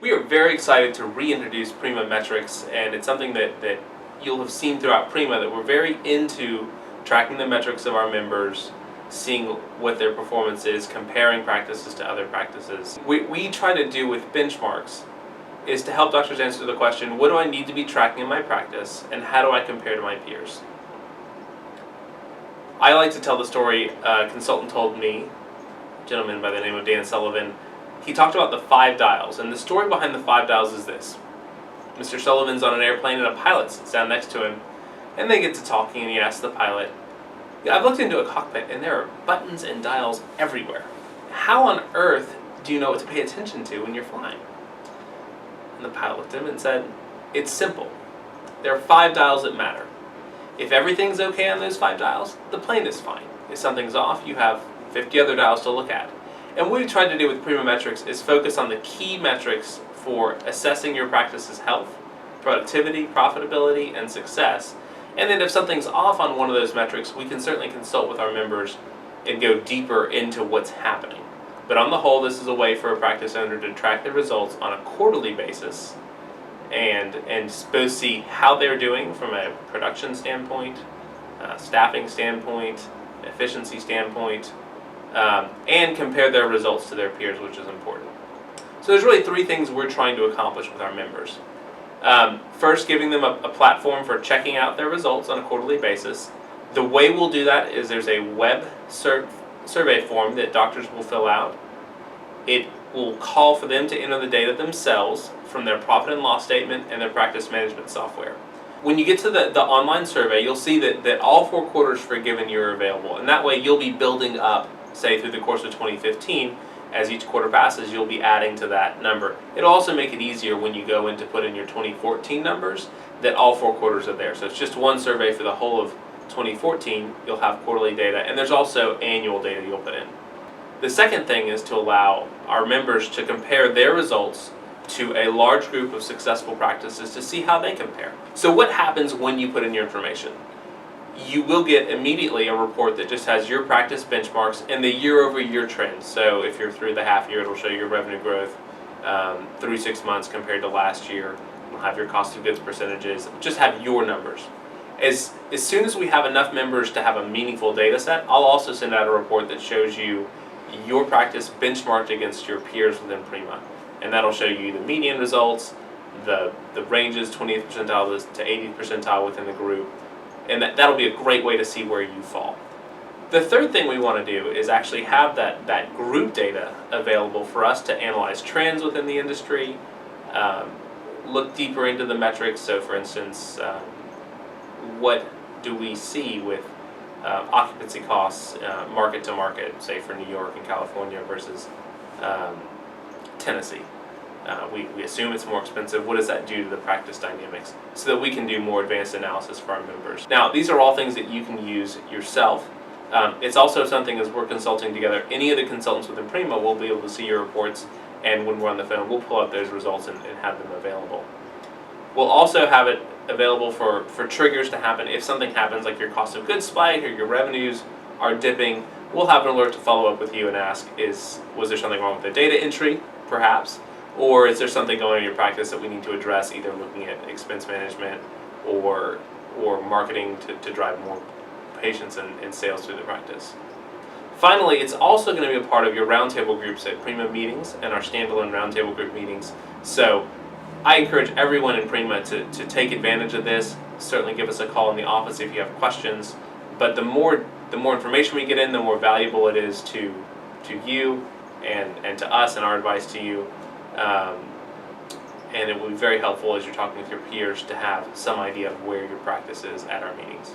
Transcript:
We are very excited to reintroduce Prima Metrics, and it's something that you'll have seen throughout Prima that we're very into tracking the metrics of our members, seeing what their performance is, comparing practices to other practices. What we try to do with benchmarks is to help doctors answer the question, what do I need to be tracking in my practice, and how do I compare to my peers? I like to tell the story a consultant told me, a gentleman by the name of Dan Sullivan. He talked about the 5 dials, and the story behind the 5 dials is this. Mr. Sullivan's on an airplane and a pilot sits down next to him, and they get to talking, and he asks the pilot, I've looked into a cockpit and there are buttons and dials everywhere. How on earth do you know what to pay attention to when you're flying? And the pilot looked at him and said, it's simple. There are 5 dials that matter. If everything's okay on those 5 dials, the plane is fine. If something's off, you have 50 other dials to look at. And what we tried to do with Prima Metrics is focus on the key metrics for assessing your practice's health, productivity, profitability, and success. And then if something's off on one of those metrics, we can certainly consult with our members and go deeper into what's happening. But on the whole, this is a way for a practice owner to track their results on a quarterly basis and both see how they're doing from a production standpoint, staffing standpoint, efficiency standpoint, and compare their results to their peers, which is important. So there's really 3 things we're trying to accomplish with our members. First, giving them a platform for checking out their results on a quarterly basis. The way we'll do that is there's a web survey form that doctors will fill out. It will call for them to enter the data themselves from their profit and loss statement and their practice management software. When you get to the online survey, you'll see that all 4 quarters for a given year are available, and that way you'll be building up, say through the course of 2015, as each quarter passes, you'll be adding to that number. It'll also make it easier when you go in to put in your 2014 numbers that all 4 quarters are there. So it's just one survey for the whole of 2014, you'll have quarterly data, and there's also annual data you'll put in. The second thing is to allow our members to compare their results to a large group of successful practices to see how they compare. So what happens when you put in your information? You will get immediately a report that just has your practice benchmarks and the year-over-year trends. So if you're through the half year, it'll show your revenue growth through 6 months compared to last year. You'll have your cost of goods percentages. Just have your numbers. As soon as we have enough members to have a meaningful data set, I'll also send out a report that shows you your practice benchmarked against your peers within Prima. And that'll show you the median results, the ranges, 20th percentile to 80th percentile within the group. And that'll be a great way to see where you fall. The third thing we want to do is actually have that group data available for us to analyze trends within the industry, look deeper into the metrics. So for instance, what do we see with occupancy costs market to market, say for New York and California versus Tennessee? We assume it's more expensive. What does that do to the practice dynamics so that we can do more advanced analysis for our members? Now, these are all things that you can use yourself. It's also something as we're consulting together, any of the consultants within Prima will be able to see your reports, and when we're on the phone, we'll pull up those results and have them available. We'll also have it available for triggers to happen. If something happens like your cost of goods spike or your revenues are dipping, we'll have an alert to follow up with you and ask, was there something wrong with the data entry, perhaps? Or is there something going on in your practice that we need to address, either looking at expense management or marketing to drive more patients and sales through the practice? Finally, it's also going to be a part of your roundtable groups at Prima meetings and our standalone roundtable group meetings. So I encourage everyone in Prima to take advantage of this. Certainly give us a call in the office if you have questions. But the more information we get in, the more valuable it is to you and to us and our advice to you. And it will be very helpful as you're talking with your peers to have some idea of where your practice is at our meetings.